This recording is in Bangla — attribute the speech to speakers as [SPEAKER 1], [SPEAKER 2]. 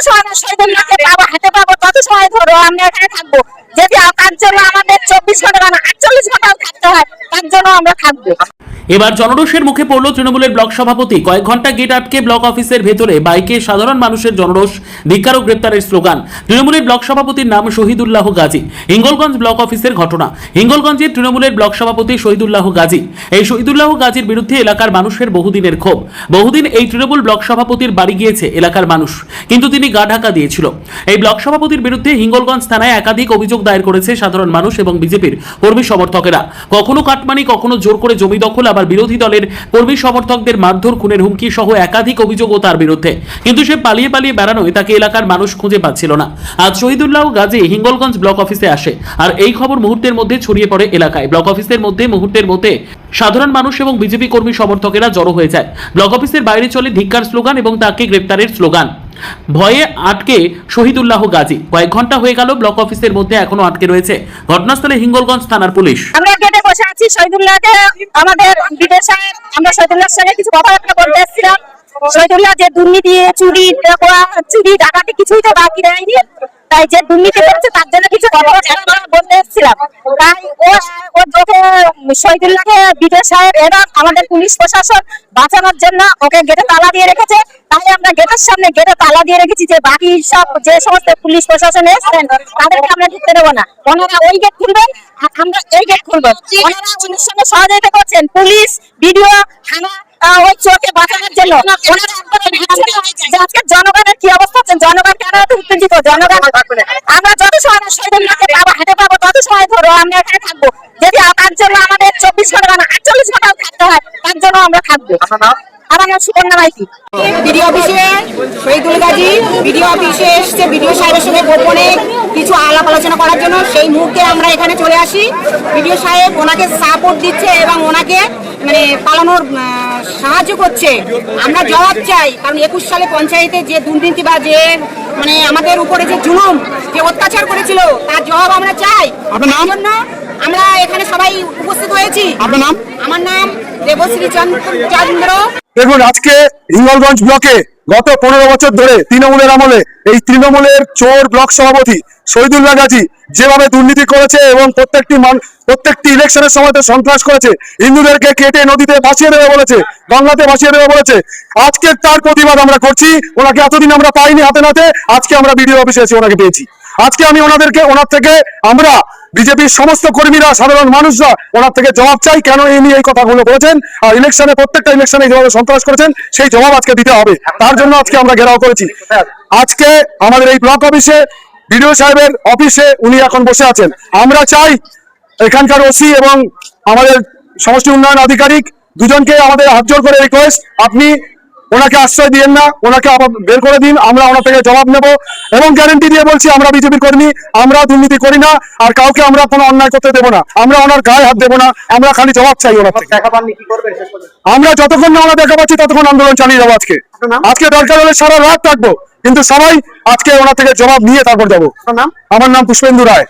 [SPEAKER 1] সময় না শহীদুল্লাহকে পাবো, হাতে পাবো, তত সময় ধরো আমরা এখানে থাকবো। যদি তার জন্য আমাদের 24 ঘন্টা না 48 ঘন্টাও থাকতে হয়, তার জন্য আমরা থাকবো।
[SPEAKER 2] এবার জনরোষের মুখে পড়ল তৃণমূলের ব্লক সভাপতি। কয়েক ঘন্টা গেট আটকে ব্লক অফিসের ভেতরে বাইকে সাধারণ মানুষের জনরোষ, ধিক্কার ও গ্রেপ্তারের স্লোগান। তৃণমূলের ব্লক সভাপতির নাম শহীদুল্লাহ গাজী। হিঙ্গলগঞ্জ ব্লক অফিসের ঘটনা। হিঙ্গলগঞ্জের তৃণমূলের ব্লক সভাপতি শহীদুল্লাহ গাজী। এই শহীদুল্লাহ গাজীর বিরুদ্ধে এলাকার মানুষের বহুদিনের ক্ষোভ। বহুদিন এই তৃণমূল ব্লক সভাপতির বাড়ি গিয়েছে এলাকার মানুষ, কিন্তু তিনি গা ঢাকা দিয়েছিল। এই ব্লক সভাপতির বিরুদ্ধে হিঙ্গলগঞ্জ থানায় একাধিক অভিযোগ দায়ের করেছে সাধারণ মানুষ এবং বিজেপির কর্মী সমর্থকেরা। কখনো কাটমানি, কখনো জোর করে জমি দখল, আবার বিরোধী দলের কর্মী সমর্থকদের মারধর, খুনের হুমকি সহ একাধিক অভিযোগও তার বিরুদ্ধে। কিন্তু সে পালিয়ে পালিয়ে বেড়ানোয় তাকে এলাকার মানুষ খুঁজে পাচ্ছিল না। আজ শহীদুল্লাহ গাজী হিঙ্গলগঞ্জ ব্লক অফিসে আসে, আর এই খবর মুহূর্তের মধ্যে ছড়িয়ে পড়ে এলাকায়। ব্লক অফিসের মধ্যে মুহূর্তের মধ্যে সাধারণ মানুষ এবং বিজেপি কর্মী সমর্থকেরা জড়ো হয়ে যায়। ব্লক অফিসের বাইরে চলে ধিক্কার স্লোগান এবং তাকে গ্রেপ্তারের স্লোগান। ভয়ে আটকে শহীদুল্লাহ গাজী। কয়েক ঘন্টা হয়ে গেল ব্লক অফিসের মধ্যে এখনো আটকে রয়েছে। ঘটনাস্থলে হিঙ্গলগঞ্জ থানার পুলিশ।
[SPEAKER 1] আমরা গেটে বসে আছি, শহীদুল্লাহকে আমাদের বিদেশ সাহেব, আমরা শহীদুল্লাহর সঙ্গে কিছু কথাবার্তা বলতে এসেছিলাম। শহীদুল্লাহ যে দুর্নীতি, চুরি ডাকাতি কিছুই তো বাকি নেয়নি, তাই যে দুর্নীতি করছে তার জন্য কিছু কথাবার্তা বলতে এসেছিলাম। তাই ও যখন শহীদুল্লাহকে বিদেশ সাহেব এবং আমাদের পুলিশ প্রশাসন বাঁচানোর জন্য ওকে গেটে তালা দিয়ে রেখেছে। তাই আমরা গেটের সামনে গেটে তালা দিয়ে রেখেছি, যে বাকি সব যে সমস্ত পুলিশ প্রশাসন এসেছেন তাদেরকে আমরা ঢুকতে দেবো না। ওনারা ওই গেট খুলবেন, আমরা এই গেট খুলবো। ওনারা ওনার সঙ্গে সহযোগিতা করছেন, পুলিশ, বিডিও, থানা, ওই চোরকে বাঁচানোর জন্য। আজকে জনগণের কি অবস্থা হচ্ছে, জনগণ কেন এত উত্তেজিত? জনগণ আমরা যত সময় না শহীদুল্লাহকে পাবো, হাতে পাবো, তত সময় ধরো আমরা এখানে থাকবো। যদি তার জন্য আমাদের 24 ঘন্টা না 48 ঘন্টাও থাকতে হয়, তার জন্য আমরা থাকবো। আমার নাম সুকন্যা মাইতি।
[SPEAKER 3] বিডিও অফিসে শহীদুল গাজী বিডিও অফিসে এসছে বিডিও সাহেবের সঙ্গে গোপনে কিছু আলাপ আলোচনা করার জন্য। সেই মুহূর্তে আমরা এখানে চলে আসি। বিডিও সাহেব ওনাকে সাপোর্ট দিচ্ছে এবং ওনাকে মানে পালানোর সাহায্য করছে। আমরা জবাব চাই, কারণ 21 সালে পঞ্চায়েতে যে দুর্নীতি বা যে মানে আমাদের উপরে যে জুলুম, যে অত্যাচার করেছিল, তার জবাব আমরা চাই। আপনার নাম? জন্য আমরা এখানে সবাই উপস্থিত হয়েছি। আপনার নাম? আমার নাম দেবশ্রী চন্দ্র।
[SPEAKER 4] দেখুন, আজকে হিঙ্গলগঞ্জ ব্লকে গত 15 বছর ধরে তৃণমূলের আমলে তৃণমূলের চোর ব্লক সভাপতি শহীদুল্লাহ গাজী যেভাবে দুর্নীতি করেছে এবং প্রত্যেকটি ইলেকশনের সময় সন্ত্রাস করেছে, হিন্দুদেরকে কেটে নদীতে ভাসিয়ে দেবে বলেছে, গঙ্গাতে ভাসিয়ে দেবে বলেছে। আজকে তার প্রতিবাদ আমরা করছি। ওনাকে এতদিন আমরা পাইনি হাতে নাতে, আজকে আমরা বিডিও অফিসে এসে ওনাকে পেয়েছি। আজকে আমি ওনার থেকে আমরা বিজেপির সমস্ত কর্মীরা, সাধারণ মানুষরা ওনার থেকে জবাব চাই, কেন ইনি এই কথাগুলো বলেছেন আর ইলেকশনে প্রত্যেকটা ইলেকশনে যেভাবে সন্ত্রাস করেছেন সেই জবাব আজকে দিতে হবে। তার জন্য আজকে আমরা ঘেরাও করেছি। আজকে আমাদের এই ব্লক অফিসে বিডিও সাহেবের অফিসে উনি এখন বসে আছেন। আমরা চাই এখানকার ওসি এবং আমাদের সমষ্টি উন্নয়ন আধিকারিক দুজনকে আমাদের হাত জোর করে রিকোয়েস্ট, আপনি ওনাকে আশ্রয় দিয়েন না, ওনাকে বের করে দিন। আমরা ওনার থেকে জবাব নেব এবং গ্যারেন্টি দিয়ে বলছি, আমরা বিজেপির কর্মী, আমরা দুর্নীতি করি না, আর কাউকে আমরা কোনো অন্যায় করতে দেবো না। আমরা ওনার গায়ে হাত দেবো না, আমরা খালি জবাব চাই ওনার থেকে। আমরা যতক্ষণ না আমরা দেখা পাচ্ছি ততক্ষণ আন্দোলন চালিয়ে যাবো। আজকে দরকার হলে সারা রাত থাকবো, কিন্তু সবাই আজকে ওনার থেকে জবাব নিয়ে তারপর যাবো। আমার নাম পুষ্পেন্দু রায়।